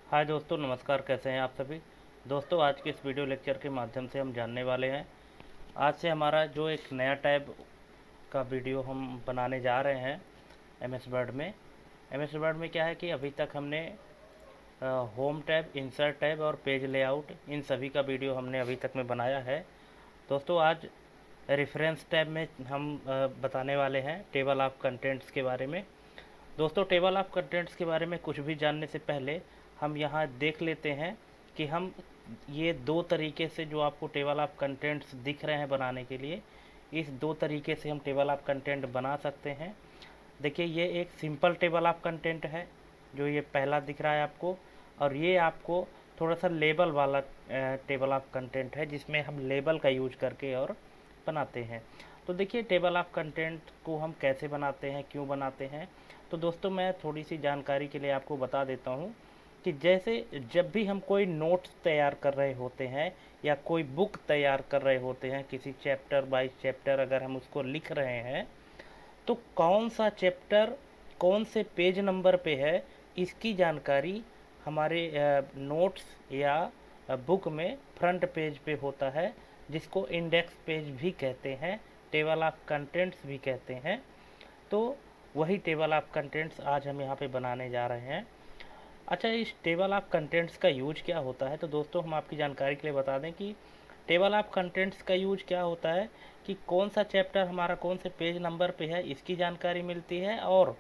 हाय दोस्तों, नमस्कार। कैसे हैं आप सभी दोस्तों? आज के इस वीडियो लेक्चर के माध्यम से हम जानने वाले हैं। आज से हमारा जो एक नया टैब का वीडियो हम बनाने जा रहे हैं एम एस वर्ड में। एम एस वर्ड में क्या है कि अभी तक हमने होम टैब, इंसर्ट टैब और पेज लेआउट, इन सभी का वीडियो हमने अभी तक में बनाया है। दोस्तों, आज रेफरेंस टैब में हम बताने वाले हैं टेबल ऑफ कंटेंट्स के बारे में। दोस्तों, टेबल ऑफ कंटेंट्स के बारे में कुछ भी जानने से पहले हम यहाँ देख लेते हैं कि हम ये दो तरीके से जो आपको टेबल ऑफ कंटेंट्स दिख रहे हैं बनाने के लिए, इस दो तरीके से हम टेबल ऑफ कंटेंट बना सकते हैं। देखिए, ये एक सिंपल टेबल ऑफ कंटेंट है जो ये पहला दिख रहा है आपको, और ये आपको थोड़ा सा लेबल वाला टेबल ऑफ कंटेंट है जिसमें हम लेबल का यूज करके और बनाते हैं। तो देखिए, टेबल ऑफ कंटेंट को हम कैसे बनाते हैं, क्यों बनाते हैं। तो दोस्तों, मैं थोड़ी सी जानकारी के लिए आपको बता देता हूँ कि जैसे जब भी हम कोई नोट्स तैयार कर रहे होते हैं या कोई बुक तैयार कर रहे होते हैं, किसी चैप्टर बाय चैप्टर अगर हम उसको लिख रहे हैं, तो कौन सा चैप्टर कौन से पेज नंबर पे है, इसकी जानकारी हमारे नोट्स या बुक में फ्रंट पेज पे होता है, जिसको इंडेक्स पेज भी कहते हैं, टेबल ऑफ कंटेंट्स भी कहते हैं। तो वही टेबल ऑफ कंटेंट्स आज हम यहाँ पे बनाने जा रहे हैं। अच्छा, इस टेबल ऑफ कंटेंट्स का यूज क्या होता है? तो दोस्तों, हम आपकी जानकारी के लिए बता दें कि टेबल ऑफ कंटेंट्स का यूज क्या होता है कि कौन सा चैप्टर हमारा कौन से पेज नंबर पे है, इसकी जानकारी मिलती है। और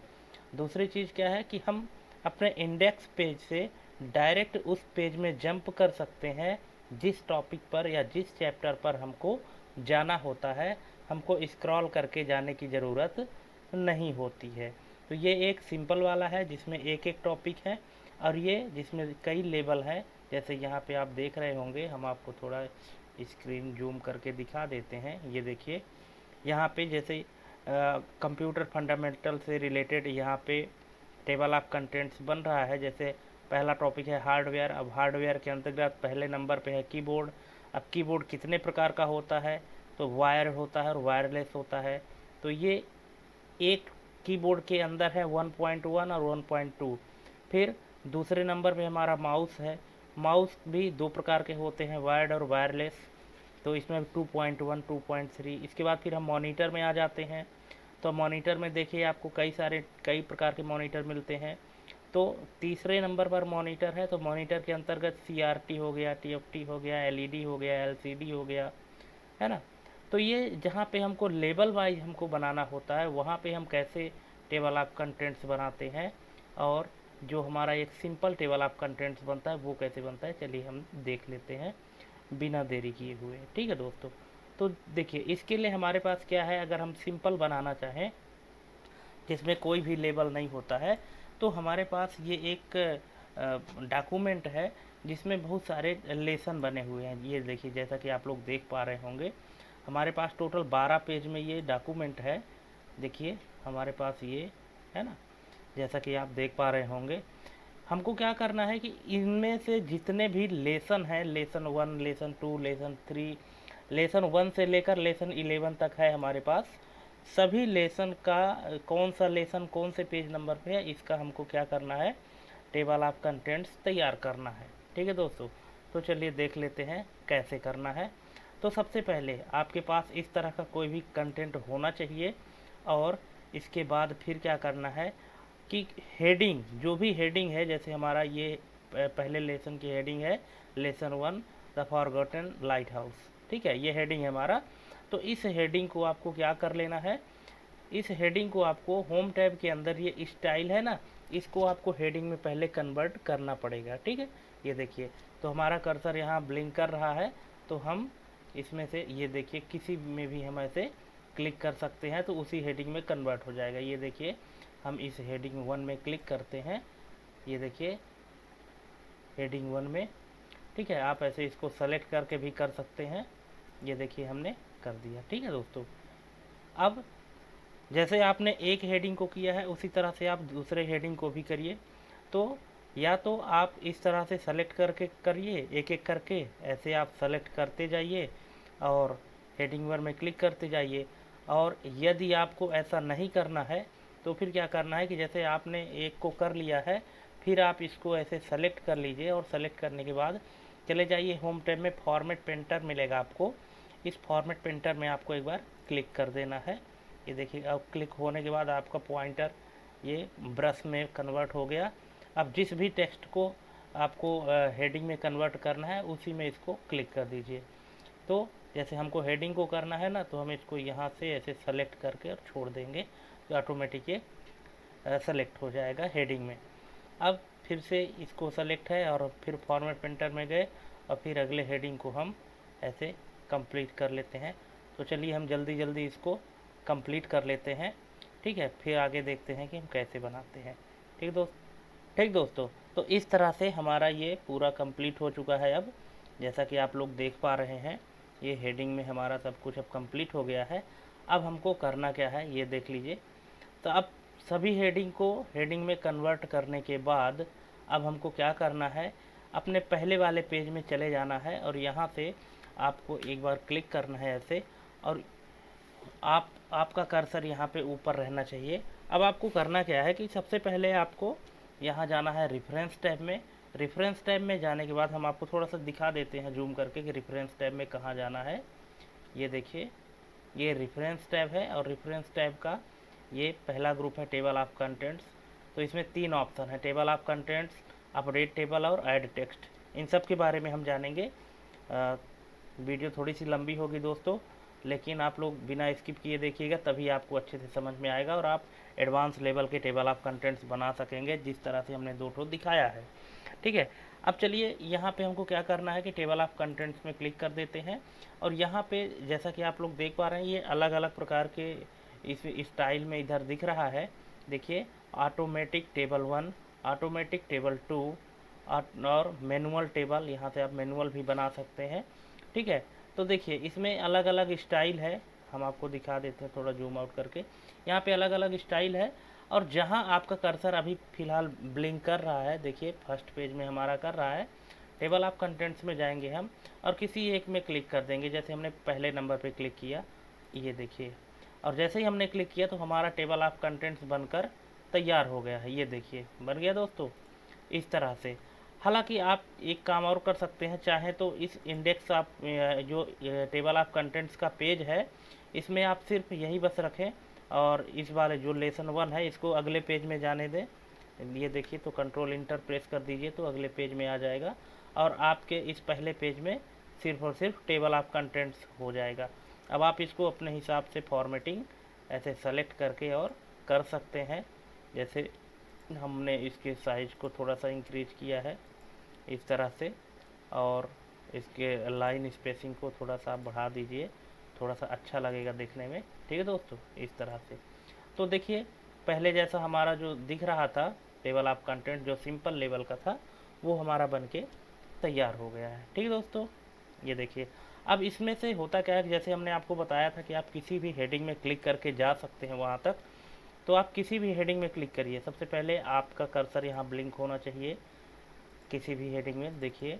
दूसरी चीज़ क्या है कि हम अपने इंडेक्स पेज से डायरेक्ट उस पेज में जंप कर सकते हैं जिस टॉपिक पर या जिस चैप्टर पर हमको जाना होता है। हमको स्क्रॉल करके जाने की ज़रूरत नहीं होती है। तो ये एक सिंपल वाला है जिसमें एक एक टॉपिक है, और ये जिसमें कई लेबल हैं। जैसे यहाँ पे आप देख रहे होंगे, हम आपको थोड़ा स्क्रीन जूम करके दिखा देते हैं। ये देखिए, यहाँ पे जैसे कंप्यूटर फंडामेंटल से रिलेटेड यहाँ पे टेबल ऑफ कंटेंट्स बन रहा है। जैसे पहला टॉपिक है हार्डवेयर। अब हार्डवेयर के अंतर्गत पहले नंबर पे है कीबोर्ड। अब कीबोर्ड कितने प्रकार का होता है? तो वायर होता है और वायरलेस होता है। तो ये एक कीबोर्ड के अंदर है 1.1 और 1.2। फिर दूसरे नंबर पे हमारा माउस है। माउस भी दो प्रकार के होते हैं, वायर्ड और वायरलेस। तो इसमें 2.1, 2.3। इसके बाद फिर हम मॉनिटर में आ जाते हैं। तो मॉनिटर में देखिए, आपको कई प्रकार के मॉनिटर मिलते हैं। तो तीसरे नंबर पर मॉनिटर है। तो मॉनिटर के अंतर्गत CRT हो गया, TFT हो गया, LED हो गया, LCD हो गया, है ना। तो ये जहाँ पे हमको लेबल वाइज हमको बनाना होता है, वहाँ पे हम कैसे टेबल ऑफ कंटेंट्स बनाते हैं, और जो हमारा एक सिंपल टेबल ऑफ कंटेंट्स बनता है वो कैसे बनता है, चलिए हम देख लेते हैं बिना देरी किए हुए। ठीक है दोस्तों, तो देखिए, इसके लिए हमारे पास क्या है। अगर हम सिंपल बनाना चाहें जिसमें कोई भी लेबल नहीं होता है, तो हमारे पास ये एक डॉक्यूमेंट है जिसमें बहुत सारे लेसन बने हुए हैं। ये देखिए, जैसा कि आप लोग देख पा रहे होंगे, हमारे पास टोटल 12 पेज में ये डॉक्यूमेंट है। देखिए, हमारे पास ये है ना, जैसा कि आप देख पा रहे होंगे। हमको क्या करना है कि इनमें से जितने भी लेसन हैं, लेसन 1, लेसन 2, लेसन 3, लेसन 1 से लेकर लेसन 11 तक है हमारे पास। सभी लेसन का कौन सा लेसन कौन से पेज नंबर पे है, इसका हमको क्या करना है, टेबल ऑफ कंटेंट्स तैयार करना है। ठीक है दोस्तों, तो चलिए देख लेते हैं कैसे करना है। तो सबसे पहले आपके पास इस तरह का कोई भी कंटेंट होना चाहिए, और इसके बाद फिर क्या करना है कि हेडिंग, जो भी हेडिंग है, जैसे हमारा ये पहले लेसन की हेडिंग है, lesson 1 the forgotten light house. ठीक है, ये हेडिंग है हमारा। तो इस हेडिंग को आपको क्या कर लेना है, इस हेडिंग को आपको होम टैब के अंदर ये स्टाइल है ना, इसको आपको हेडिंग में पहले कन्वर्ट करना पड़ेगा। ठीक है, ये देखिए, तो हमारा कर्सर यहाँ ब्लिंक कर रहा है। तो हम इसमें से ये देखिए, किसी में भी हम ऐसे क्लिक कर सकते हैं तो उसी हेडिंग में कन्वर्ट हो जाएगा। ये देखिए, हम इस हेडिंग 1 में क्लिक करते हैं। ये देखिए, हेडिंग 1 में। ठीक है, आप ऐसे इसको सेलेक्ट करके भी कर सकते हैं। ये देखिए, हमने कर दिया। ठीक है दोस्तों, अब जैसे आपने एक हेडिंग को किया है उसी तरह से आप दूसरे हेडिंग को भी करिए। तो या तो आप इस तरह से सेलेक्ट करके करिए, एक एक करके ऐसे आप सेलेक्ट करते जाइए और हेडिंग 1 में क्लिक करते जाइए। और यदि आपको ऐसा नहीं करना है तो फिर क्या करना है कि जैसे आपने एक को कर लिया है, फिर आप इसको ऐसे सेलेक्ट कर लीजिए और सेलेक्ट करने के बाद चले जाइए होम टैब में, फॉर्मेट पेंटर मिलेगा आपको। इस फॉर्मेट पेंटर में आपको एक बार क्लिक कर देना है। ये देखिए, अब क्लिक होने के बाद आपका पॉइंटर ये ब्रश में कन्वर्ट हो गया। अब जिस भी टेक्स्ट को आपको हेडिंग में कन्वर्ट करना है उसी में इसको क्लिक कर दीजिए। तो जैसे हमको हेडिंग को करना है ना, तो हम इसको यहाँ से ऐसे सेलेक्ट करके और छोड़ देंगे, तो ऑटोमेटिक ये सेलेक्ट हो जाएगा हेडिंग में। अब फिर से इसको सेलेक्ट है और फिर फॉर्मेट पेंटर में गए और फिर अगले हेडिंग को हम ऐसे कंप्लीट कर लेते हैं। तो चलिए हम जल्दी जल्दी इसको कंप्लीट कर लेते हैं, ठीक है। फिर आगे देखते हैं कि हम कैसे बनाते हैं। ठीक दोस्तों, तो इस तरह से हमारा ये पूरा कंप्लीट हो चुका है। अब जैसा कि आप लोग देख पा रहे हैं, ये हेडिंग में हमारा सब कुछ अब कंप्लीट हो गया है। अब हमको करना क्या है ये देख लीजिए। तो अब सभी हेडिंग को हेडिंग में कन्वर्ट करने के बाद अब हमको क्या करना है, अपने पहले वाले पेज में चले जाना है और यहाँ से आपको एक बार क्लिक करना है ऐसे, और आपका कर्सर यहाँ पे ऊपर रहना चाहिए। अब आपको करना क्या है कि सबसे पहले आपको यहाँ जाना है रेफरेंस टैब में। रेफरेंस टैब में जाने के बाद हम आपको थोड़ा सा दिखा देते हैं जूम करके कि रेफरेंस टैब में कहाँ जाना है। ये देखिए, ये रेफरेंस टैब है और रेफरेंस टैब का ये पहला ग्रुप है टेबल ऑफ कंटेंट्स। तो इसमें 3 ऑप्शन है, table of contents, update table और ऐड टेक्स्ट। इन सब के बारे में हम जानेंगे। वीडियो थोड़ी सी लंबी होगी दोस्तों, लेकिन आप लोग बिना स्किप किए देखिएगा, तभी आपको अच्छे से समझ में आएगा और आप एडवांस लेवल के टेबल ऑफ कंटेंट्स बना सकेंगे, जिस तरह से हमने 2 ठो दिखाया है, ठीक है। अब चलिए यहाँ पे हमको क्या करना है कि टेबल ऑफ कंटेंट्स में क्लिक कर देते हैं और यहाँ पे जैसा कि आप लोग देख पा रहे हैं, ये अलग अलग प्रकार के इस स्टाइल में इधर दिख रहा है। देखिए, ऑटोमेटिक टेबल 1, ऑटोमेटिक टेबल 2 और मैनुअल टेबल। यहाँ से आप मैनुअल भी बना सकते हैं, ठीक है। तो देखिए, इसमें अलग अलग स्टाइल है, हम आपको दिखा देते हैं थोड़ा जूम आउट करके। यहाँ पे अलग अलग स्टाइल है और जहाँ आपका कर्सर अभी फ़िलहाल ब्लिंक कर रहा है, देखिए फर्स्ट पेज में हमारा कर रहा है। टेबल ऑफ कंटेंट्स में जाएंगे हम और किसी एक में क्लिक कर देंगे। जैसे हमने पहले नंबर पे क्लिक किया, ये देखिए, और जैसे ही हमने क्लिक किया तो हमारा टेबल ऑफ कंटेंट्स बनकर तैयार हो गया है। ये देखिए बन गया दोस्तों, इस तरह से। हालांकि आप एक काम और कर सकते हैं, चाहे तो इस इंडेक्स आप जो टेबल ऑफ कंटेंट्स का पेज है, इसमें आप सिर्फ यही बस रखें और इस वाले जो लेसन 1 है इसको अगले पेज में जाने दें। ये देखिए, तो कंट्रोल इंटर प्रेस कर दीजिए तो अगले पेज में आ जाएगा और आपके इस पहले पेज में सिर्फ और सिर्फ टेबल ऑफ कंटेंट्स हो जाएगा। अब आप इसको अपने हिसाब से फॉर्मेटिंग ऐसे सेलेक्ट करके और कर सकते हैं। जैसे हमने इसके साइज को थोड़ा सा इंक्रीज किया है इस तरह से, और इसके लाइन स्पेसिंग को थोड़ा सा बढ़ा दीजिए, थोड़ा सा अच्छा लगेगा देखने में, ठीक है दोस्तों, इस तरह से। तो देखिए, पहले जैसा हमारा जो दिख रहा था टेबल ऑफ कंटेंट जो सिंपल लेवल का था, वो हमारा बन के तैयार हो गया है, ठीक है दोस्तों। ये देखिए, अब इसमें से होता क्या है कि जैसे हमने आपको बताया था कि आप किसी भी हेडिंग में क्लिक करके जा सकते हैं वहाँ तक। तो आप किसी भी हेडिंग में क्लिक करिए। सबसे पहले आपका कर्सर यहाँ ब्लिंक होना चाहिए किसी भी हेडिंग में। देखिए,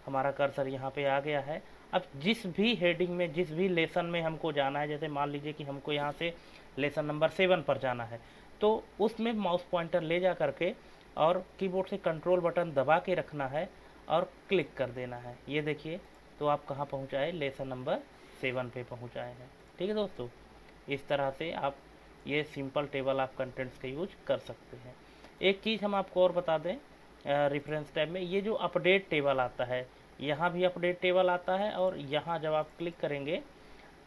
हमारा कर्सर यहाँ पे आ गया है। अब जिस भी हेडिंग में, जिस भी लेसन में हमको जाना है, जैसे मान लीजिए कि हमको यहाँ से लेसन नंबर 7 पर जाना है, तो उसमें माउस पॉइंटर ले जा करके और कीबोर्ड से कंट्रोल बटन दबा के रखना है और क्लिक कर देना है। ये देखिए, तो आप कहाँ पहुँचाए, लेसन नंबर 7 पे पहुँचाए हैं, ठीक है दोस्तों। इस तरह से आप ये सिंपल टेबल ऑफ कंटेंट्स का यूज कर सकते हैं। एक चीज़ हम आपको और बता दें, रेफरेंस टैब में ये जो अपडेट टेबल आता है, यहाँ भी अपडेट टेबल आता है और यहाँ जब आप क्लिक करेंगे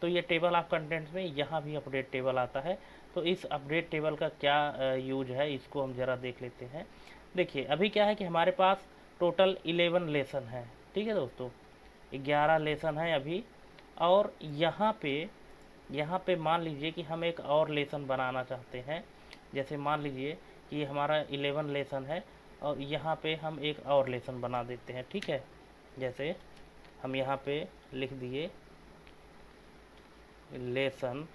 तो ये टेबल ऑफ कंटेंट्स में यहाँ भी अपडेट टेबल आता है। तो इस अपडेट टेबल का क्या यूज है, इसको हम ज़रा देख लेते हैं। देखिए, अभी क्या है कि हमारे पास टोटल 11 लेसन है, ठीक है दोस्तों, 11 लेसन है अभी। और यहाँ पे मान लीजिए कि हम एक और लेसन बनाना चाहते हैं। जैसे मान लीजिए कि हमारा 11 लेसन है और यहाँ पे हम एक और लेसन बना देते हैं, ठीक है। जैसे हम यहाँ पे लिख दिए लेसन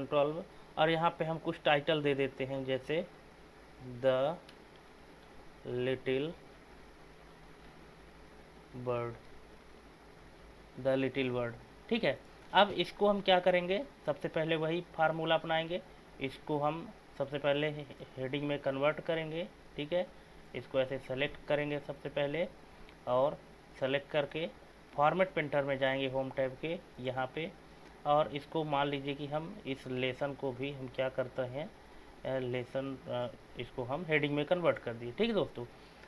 12 और यहाँ पे हम कुछ टाइटल दे देते हैं, जैसे द लिटिल बर्ड, ठीक है। अब इसको हम क्या करेंगे, सबसे पहले वही फार्मूला अपनाएंगे, इसको हम सबसे पहले हेडिंग में कन्वर्ट करेंगे। ठीक है, इसको ऐसे सेलेक्ट करेंगे सबसे पहले, और सेलेक्ट करके फॉर्मेट प्रिंटर में जाएंगे होम टैब के यहाँ पे, और इसको मान लीजिए कि हम इस लेसन को भी हम क्या करते हैं, लेसन इसको हम हेडिंग में कन्वर्ट कर दिए। ठीक है दोस्तों,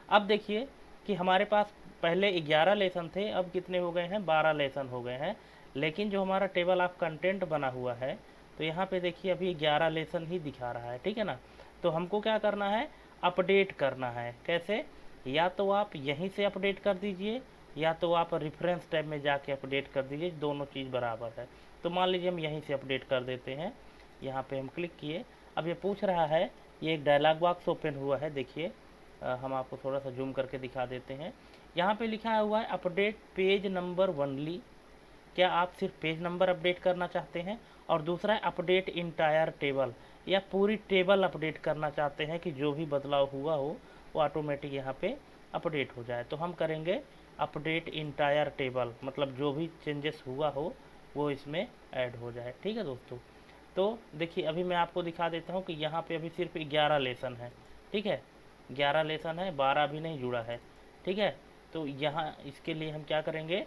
अब देखिए कि हमारे पास पहले 11 लेसन थे, अब कितने हो गए हैं, 12 लेसन हो गए हैं। लेकिन जो हमारा टेबल ऑफ कंटेंट बना हुआ है, तो यहाँ पे देखिए अभी 11 लेसन ही दिखा रहा है। ठीक है ना, तो हमको क्या करना है, अपडेट करना है। कैसे, या तो आप यहीं से अपडेट कर दीजिए, या तो आप रेफरेंस टैब में जाके अपडेट कर दीजिए, दोनों चीज़ बराबर है। तो मान लीजिए हम यहीं से अपडेट कर देते हैं। यहाँ पे हम क्लिक किए, अब ये पूछ रहा है, ये एक डायलॉग बॉक्स ओपन हुआ है। देखिए हम आपको थोड़ा सा जूम करके दिखा देते हैं। यहाँ पे लिखा हुआ है अपडेट पेज नंबर ओनली। क्या आप सिर्फ पेज नंबर अपडेट करना चाहते हैं, और दूसरा है अपडेट इंटायर टेबल, या पूरी टेबल अपडेट करना चाहते हैं कि जो भी बदलाव हुआ हो वो ऑटोमेटिक यहाँ पे अपडेट हो जाए। तो हम करेंगे अपडेट इंटायर टेबल, मतलब जो भी चेंजेस हुआ हो वो इसमें ऐड हो जाए। ठीक है दोस्तों, तो देखिए अभी मैं आपको दिखा देता हूँ कि यहाँ पे अभी सिर्फ 11 लेसन है। ठीक है, 11 लेसन है, 12 अभी नहीं जुड़ा है। ठीक है, तो यहाँ इसके लिए हम क्या करेंगे,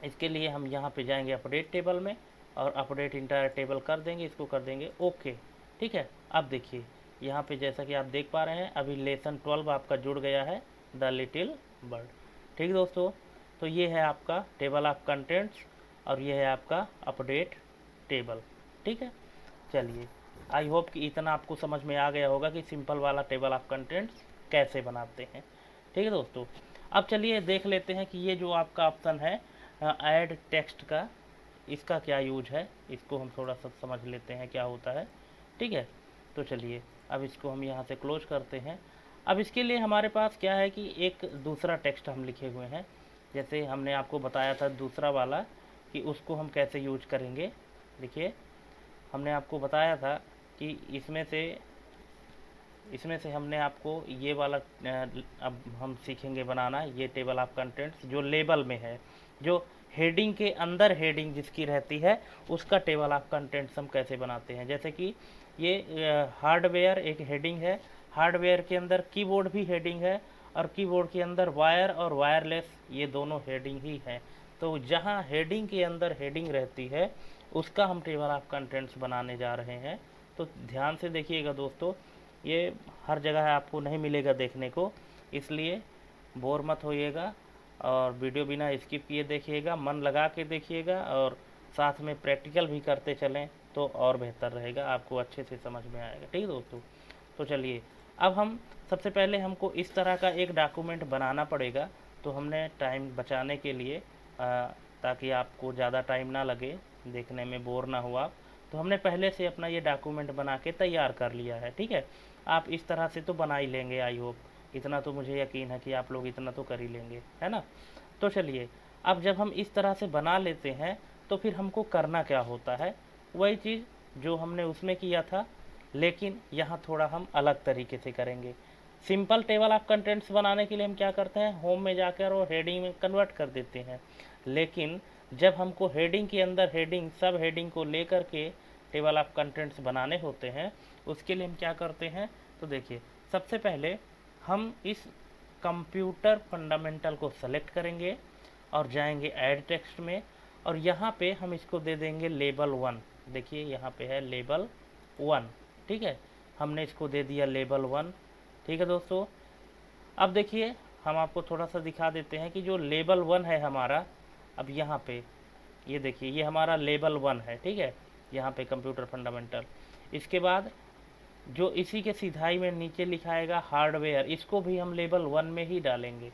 इसके लिए हम यहाँ पे जाएंगे अपडेट टेबल में, और अपडेट इंटायर टेबल कर देंगे, इसको कर देंगे ओके। ठीक है, अब देखिए यहाँ पे जैसा कि आप देख पा रहे हैं अभी लेसन 12 आपका जुड़ गया है, द लिटिल बर्ड। ठीक है दोस्तों, तो ये है आपका टेबल ऑफ कंटेंट्स, और ये है आपका अपडेट टेबल। ठीक है, चलिए आई होप कि इतना आपको समझ में आ गया होगा कि सिंपल वाला टेबल ऑफ कंटेंट्स कैसे बनाते हैं। ठीक है दोस्तों, अब चलिए देख लेते हैं कि ये जो आपका ऑप्शन है ऐड टेक्स्ट का, इसका क्या यूज है, इसको हम थोड़ा सा समझ लेते हैं क्या होता है। ठीक है, तो चलिए अब इसको हम यहाँ से क्लोज करते हैं। अब इसके लिए हमारे पास क्या है कि एक दूसरा टेक्स्ट हम लिखे हुए हैं, जैसे हमने आपको बताया था दूसरा वाला कि उसको हम कैसे यूज करेंगे। देखिए हमने आपको बताया था कि इसमें से हमने आपको ये वाला अब हम सीखेंगे बनाना, ये टेबल ऑफ कंटेंट्स जो लेबल में है, जो हेडिंग के अंदर हेडिंग जिसकी रहती है उसका टेबल ऑफ कंटेंट्स हम कैसे बनाते हैं। जैसे कि ये हार्डवेयर एक हेडिंग है, हार्डवेयर के अंदर कीबोर्ड भी हेडिंग है, और कीबोर्ड के अंदर वायर और वायरलेस ये दोनों हेडिंग ही हैं। तो जहाँ हेडिंग के अंदर हेडिंग रहती है उसका हम टेबल ऑफ कंटेंट्स बनाने जा रहे हैं। तो ध्यान से देखिएगा दोस्तों, ये हर जगह आपको नहीं मिलेगा देखने को, इसलिए बोर मत होइएगा, और वीडियो बिना स्किप किए देखिएगा, मन लगा के देखिएगा, और साथ में प्रैक्टिकल भी करते चलें तो और बेहतर रहेगा, आपको अच्छे से समझ में आएगा। ठीक है दोस्तों, तो चलिए अब हम सबसे पहले हमको इस तरह का एक डॉक्यूमेंट बनाना पड़ेगा। तो हमने टाइम बचाने के लिए ताकि आपको ज़्यादा टाइम ना लगे, देखने में बोर ना हो आप, तो हमने पहले से अपना ये डॉक्यूमेंट बना के तैयार कर लिया है। ठीक है, आप इस तरह से तो बना ही लेंगे, आई होप, इतना तो मुझे यकीन है कि आप लोग इतना तो कर ही लेंगे, है ना। तो चलिए अब जब हम इस तरह से बना लेते हैं तो फिर हमको करना क्या होता है, वही चीज़ जो हमने उसमें किया था, लेकिन यहाँ थोड़ा हम अलग तरीके से करेंगे। सिंपल टेबल ऑफ कंटेंट्स बनाने के लिए हम क्या करते हैं, होम में जाकर और हेडिंग में कन्वर्ट कर देते हैं। लेकिन जब हमको हेडिंग के अंदर हेडिंग सब हेडिंग को लेकर के टेबल ऑफ कंटेंट्स बनाने होते हैं, उसके लिए हम क्या करते हैं, तो देखिए सबसे पहले हम इस कंप्यूटर फंडामेंटल को सेलेक्ट करेंगे और जाएंगे ऐड टेक्स्ट में, और यहाँ पे हम इसको दे देंगे लेबल 1। देखिए यहाँ पे है लेबल 1। ठीक है, हमने इसको दे दिया लेबल 1। ठीक है दोस्तों, अब देखिए हम आपको थोड़ा सा दिखा देते हैं कि जो लेबल 1 है हमारा, अब यहाँ पे ये देखिए ये हमारा लेबल 1 है। ठीक है, यहाँ पे कंप्यूटर फंडामेंटल, इसके बाद जो इसी के सिधाई में नीचे लिखाएगा हार्डवेयर, इसको भी हम लेबल 1 में ही डालेंगे।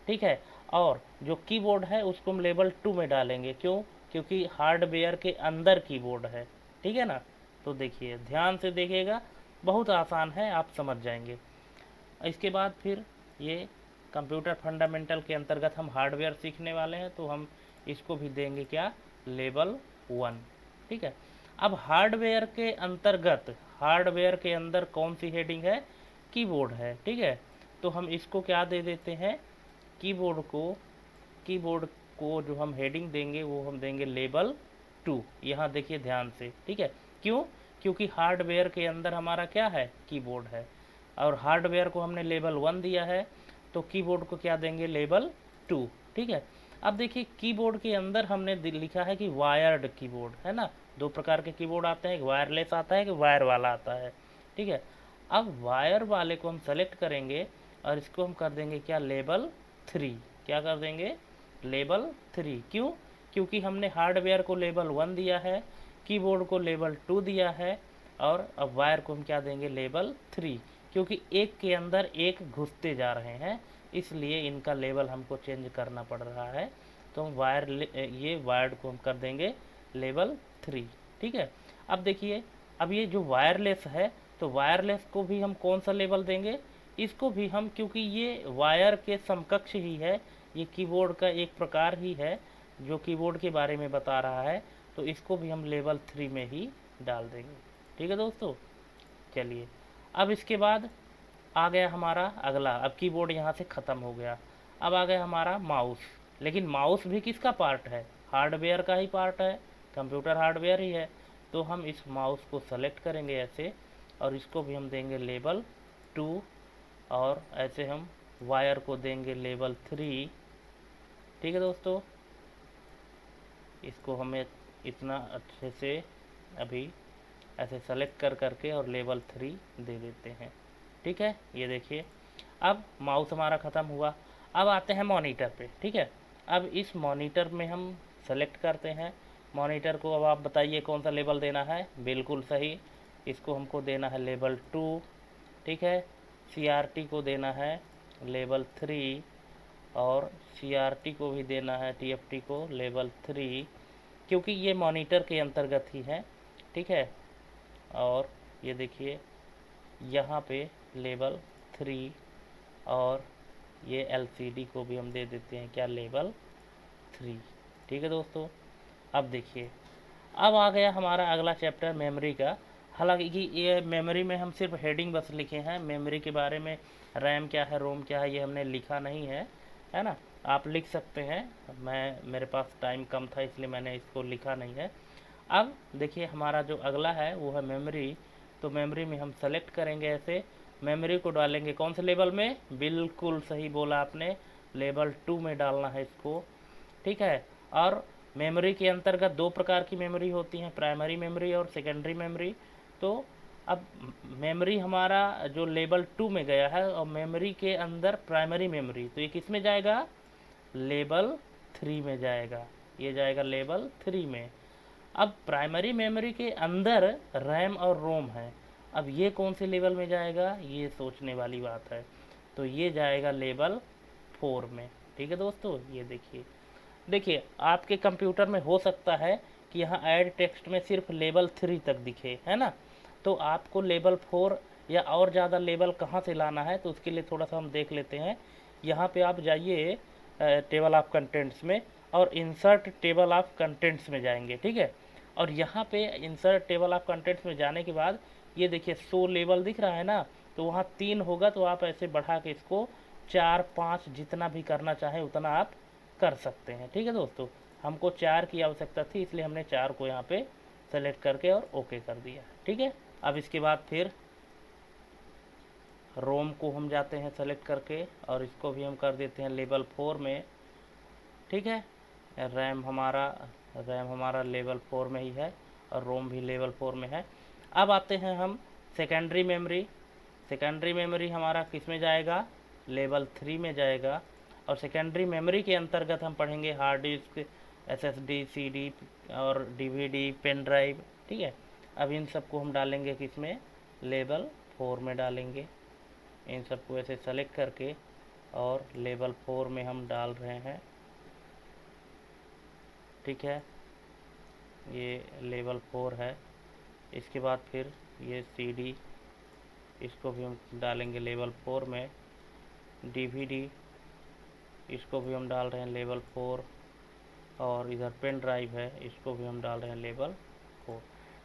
ठीक है, और जो कीबोर्ड है उसको हम लेबल 2 में डालेंगे, क्यों, क्योंकि हार्डवेयर के अंदर कीबोर्ड है। ठीक है ना, तो देखिए ध्यान से देखिएगा, बहुत आसान है, आप समझ जाएंगे। इसके बाद फिर ये कंप्यूटर फंडामेंटल के अंतर्गत हम हार्डवेयर सीखने वाले हैं, तो हम इसको भी देंगे क्या, लेबल 1। ठीक है, अब हार्डवेयर के अंतर्गत हार्डवेयर के अंदर कौन सी हेडिंग है, कीबोर्ड है। ठीक है, तो हम इसको क्या दे देते हैं, कीबोर्ड को जो हम हेडिंग देंगे वो हम देंगे लेबल 2। यहाँ देखिए ध्यान से, ठीक है, क्यों, क्योंकि हार्डवेयर के अंदर हमारा क्या है, कीबोर्ड है, और हार्डवेयर को हमने लेबल 1 दिया है, तो कीबोर्ड को क्या देंगे, लेबल 2। ठीक है। अब देखिए कीबोर्ड के अंदर हमने लिखा है कि वायर्ड कीबोर्ड, है ना। दो प्रकार के कीबोर्ड आते हैं, एक वायरलेस आता है, एक वायर वाला आता है। ठीक है। अब वायर वाले को हम सेलेक्ट करेंगे और इसको हम कर देंगे क्या, लेबल 3। क्या कर देंगे, लेबल 3। क्यों, क्योंकि हमने हार्डवेयर को लेबल 1 दिया है, कीबोर्ड को लेबल 2 दिया है, और अब वायर को हम क्या देंगे, लेबल 3, क्योंकि एक के अंदर एक घुसते जा रहे हैं, इसलिए इनका लेवल हमको चेंज करना पड़ रहा है। तो हम ये वायर्ड को हम कर देंगे लेवल 3। ठीक है। अब देखिए, अब ये जो वायरलेस है, तो वायरलेस को भी हम कौन सा लेवल देंगे, इसको भी हम, क्योंकि ये वायर के समकक्ष ही है, ये कीबोर्ड का एक प्रकार ही है जो कीबोर्ड के बारे में बता रहा है, तो इसको भी हम लेवल 3 में ही डाल देंगे। ठीक है दोस्तों। चलिए, अब इसके बाद आ गया हमारा अगला, अब कीबोर्ड यहाँ से ख़त्म हो गया। अब आ गया हमारा माउस, लेकिन माउस भी किसका पार्ट है, हार्डवेयर का ही पार्ट है, कंप्यूटर हार्डवेयर ही है। तो हम इस माउस को सेलेक्ट करेंगे ऐसे, और इसको भी हम देंगे लेबल 2, और ऐसे हम वायर को देंगे लेबल 3। ठीक है दोस्तों, इसको हमें इतना अच्छे से अभी ऐसे सेलेक्ट करके और लेवल 3 दे देते हैं। ठीक है, ये देखिए अब माउस हमारा ख़त्म हुआ। अब आते हैं मॉनिटर पे। ठीक है। अब इस मॉनिटर में हम सेलेक्ट करते हैं मॉनिटर को। अब आप बताइए कौन सा लेबल देना है, बिल्कुल सही, इसको हमको देना है लेबल 2। ठीक है। CRT को देना है लेबल 3, और CRT को भी देना है, TFT को लेबल 3, क्योंकि ये मॉनिटर के अंतर्गत ही है। ठीक है। और ये देखिए यहाँ पे लेबल 3, और ये LCD को भी हम दे देते हैं क्या, लेबल 3। ठीक है दोस्तों। अब देखिए, अब आ गया हमारा अगला चैप्टर मेमोरी का। हालांकि कि ये मेमोरी में हम सिर्फ हेडिंग बस लिखे हैं, मेमोरी के बारे में रैम क्या है, रोम क्या है, ये हमने लिखा नहीं है ना। आप लिख सकते हैं, मेरे पास टाइम कम था इसलिए मैंने इसको लिखा नहीं है। अब देखिए हमारा जो अगला है वो है मेमोरी। तो मेमोरी में हम सेलेक्ट करेंगे ऐसे, मेमोरी को डालेंगे कौन से लेवल में, बिल्कुल सही बोला आपने, लेवल 2 में डालना है इसको। ठीक है। और मेमोरी के अंतर्गत दो प्रकार की मेमोरी होती हैं, प्राइमरी मेमोरी और सेकेंडरी मेमोरी। तो अब मेमोरी हमारा जो लेवल 2 में गया है, और मेमोरी के अंदर प्राइमरी मेमोरी, तो ये किस में जाएगा, लेवल 3 में जाएगा, ये जाएगा लेवल 3 में। अब प्राइमरी मेमोरी के अंदर रैम और रोम है, अब ये कौन से लेवल में जाएगा, ये सोचने वाली बात है। तो ये जाएगा लेवल 4 में। ठीक है दोस्तों, ये देखिए आपके कंप्यूटर में हो सकता है कि यहाँ ऐड टेक्स्ट में सिर्फ लेवल 3 तक दिखे, है ना। तो आपको लेवल 4 या और ज़्यादा लेवल कहाँ से लाना है, तो उसके लिए थोड़ा सा हम देख लेते हैं। यहाँ पे आप जाइए टेबल ऑफ कंटेंट्स में, और इंसर्ट टेबल ऑफ कंटेंट्स में जाएंगे। ठीक है। और यहाँ पे इंसर्ट टेबल ऑफ कंटेंट्स में जाने के बाद ये देखिए 100 लेवल दिख रहा है ना, तो वहाँ 3 होगा, तो आप ऐसे बढ़ा के इसको 4, 5 जितना भी करना चाहें उतना आप कर सकते हैं। ठीक है दोस्तों, हमको 4 की आवश्यकता थी, इसलिए हमने 4 को यहाँ पे सेलेक्ट करके और ओके कर दिया। ठीक है। अब इसके बाद फिर रोम को हम जाते हैं सेलेक्ट करके, और इसको भी हम कर देते हैं लेवल 4 में। ठीक है। रैम हमारा लेवल 4 में ही है, और रोम भी लेवल 4 में है। अब आते हैं हम सेकेंडरी मेमोरी। सेकेंडरी मेमोरी हमारा किस में जाएगा, लेवल 3 में जाएगा। और सेकेंडरी मेमोरी के अंतर्गत हम पढ़ेंगे हार्ड डिस्क, SSD, CD और DVD, पेन ड्राइव। ठीक है। अब इन सबको हम डालेंगे किस में, लेवल 4 में डालेंगे। इन सबको ऐसे सेलेक्ट करके और लेवल 4 में हम डाल रहे हैं। ठीक है, ये लेवल 4 है। इसके बाद फिर ये CD, इसको भी हम डालेंगे लेवल 4 में। DVD, इसको भी हम डाल रहे हैं लेवल 4, और इधर पेन ड्राइव है, इसको भी हम डाल रहे हैं लेवल 4।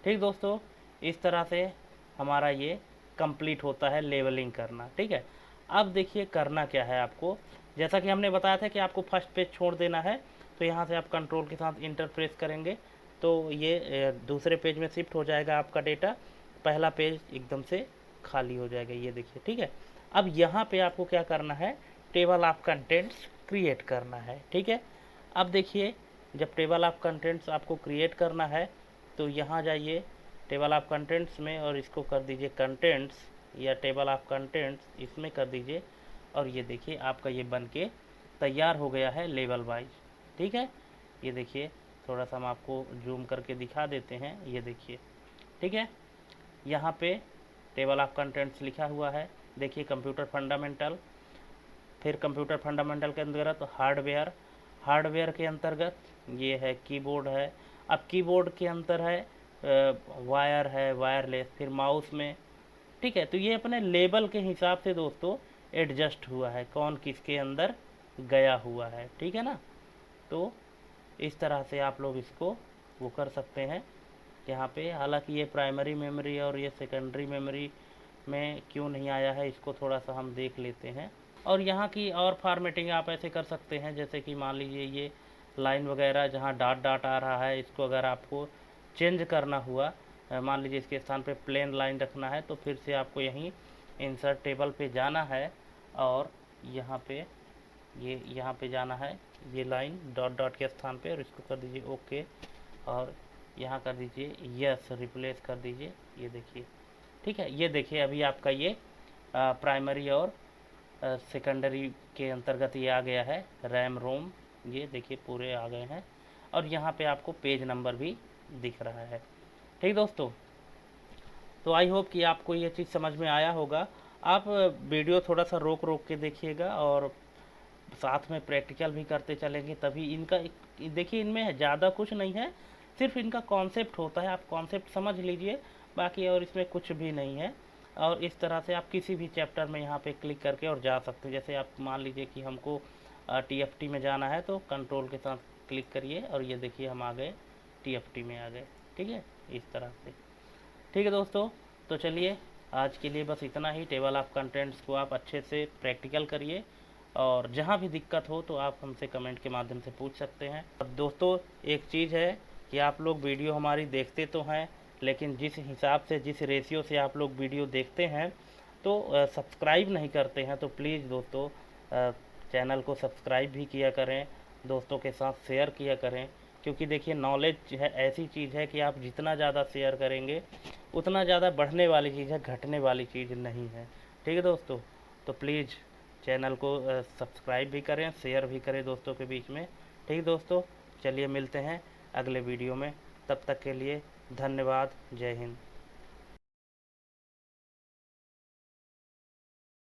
ठीक दोस्तों, इस तरह से हमारा ये कंप्लीट होता है लेवलिंग करना। ठीक है। अब देखिए करना क्या है आपको, जैसा कि हमने बताया था कि आपको फर्स्ट पेज छोड़ देना है, तो यहाँ से आप कंट्रोल के साथ इंटर प्रेस करेंगे तो ये दूसरे पेज में शिफ्ट हो जाएगा आपका डेटा, पहला पेज एकदम से खाली हो जाएगा, ये देखिए। ठीक है, अब यहाँ पे आपको क्या करना है, टेबल ऑफ कंटेंट्स क्रिएट करना है। ठीक है, अब देखिए जब टेबल ऑफ कंटेंट्स आपको क्रिएट करना है तो यहाँ जाइए टेबल ऑफ कंटेंट्स में और इसको कर दीजिए कंटेंट्स या टेबल ऑफ कंटेंट्स, इसमें कर दीजिए और ये देखिए आपका ये बन के तैयार हो गया है लेवल वाइज। ठीक है, ये देखिए थोड़ा सा हम आपको जूम करके दिखा देते हैं, ये देखिए। ठीक है, यहाँ पे टेबल ऑफ कंटेंट्स लिखा हुआ है, देखिए कंप्यूटर फंडामेंटल, फिर कंप्यूटर फंडामेंटल के अंतर्गत हार्डवेयर, हार्डवेयर के अंतर्गत ये है कीबोर्ड है, अब कीबोर्ड के अंतर है वायर है, वायरलेस, फिर माउस में। ठीक है, तो ये अपने लेबल के हिसाब से दोस्तों एडजस्ट हुआ है, कौन किसके अंदर गया हुआ है। ठीक है ना, तो इस तरह से आप लोग इसको वो कर सकते हैं यहाँ पे। हालांकि ये प्राइमरी मेमोरी और ये सेकेंडरी मेमोरी में क्यों नहीं आया है, इसको थोड़ा सा हम देख लेते हैं। और यहाँ की और फॉर्मेटिंग आप ऐसे कर सकते हैं, जैसे कि मान लीजिए ये लाइन वगैरह जहाँ डॉट डॉट आ रहा है, इसको अगर आपको चेंज करना हुआ, मान लीजिए इसके स्थान पे प्लेन लाइन रखना है, तो फिर से आपको यहीं इंसर्ट टेबल पे जाना है और यहाँ पे यहाँ पे जाना है, ये लाइन डॉट डॉट के स्थान पे, और इसको कर दीजिए ओके और यहाँ कर दीजिए यस, रिप्लेस कर दीजिए, ये देखिए। ठीक है, ये देखिए अभी आपका ये प्राइमरी और सेकेंडरी के अंतर्गत ये आ गया है, रैम रोम, ये देखिए पूरे आ गए हैं और यहाँ पे आपको पेज नंबर भी दिख रहा है। ठीक दोस्तों, तो आई होप कि आपको ये चीज़ समझ में आया होगा। आप वीडियो थोड़ा सा रोक रोक के देखिएगा और साथ में प्रैक्टिकल भी करते चलेंगे, तभी इनका देखिए इनमें ज़्यादा कुछ नहीं है, सिर्फ इनका कॉन्सेप्ट होता है, आप कॉन्सेप्ट समझ लीजिए, बाकी और इसमें कुछ भी नहीं है। और इस तरह से आप किसी भी चैप्टर में यहाँ पे क्लिक करके और जा सकते हैं। जैसे आप मान लीजिए कि हमको TFT में जाना है तो कंट्रोल के साथ क्लिक करिए और ये देखिए हम आ गए TFT में आ गए। ठीक है, इस तरह से। ठीक है दोस्तों, तो चलिए आज के लिए बस इतना ही। टेबल ऑफ कंटेंट्स को आप अच्छे से प्रैक्टिकल करिए और जहाँ भी दिक्कत हो तो आप हमसे कमेंट के माध्यम से पूछ सकते हैं। अब दोस्तों एक चीज़ है कि आप लोग वीडियो हमारी देखते तो हैं, लेकिन जिस हिसाब से, जिस रेशियो से आप लोग वीडियो देखते हैं तो सब्सक्राइब नहीं करते हैं, तो प्लीज़ दोस्तों चैनल को सब्सक्राइब भी किया करें, दोस्तों के साथ शेयर किया करें, क्योंकि देखिए नॉलेज है ऐसी चीज़ है कि आप जितना ज़्यादा शेयर करेंगे उतना ज़्यादा बढ़ने वाली चीज़ है, घटने वाली चीज़ नहीं है। ठीक है दोस्तों, तो प्लीज़ चैनल को सब्सक्राइब भी करें, शेयर भी करें दोस्तों के बीच में। ठीक दोस्तों, चलिए मिलते हैं अगले वीडियो में, तब तक के लिए धन्यवाद, जय हिंद।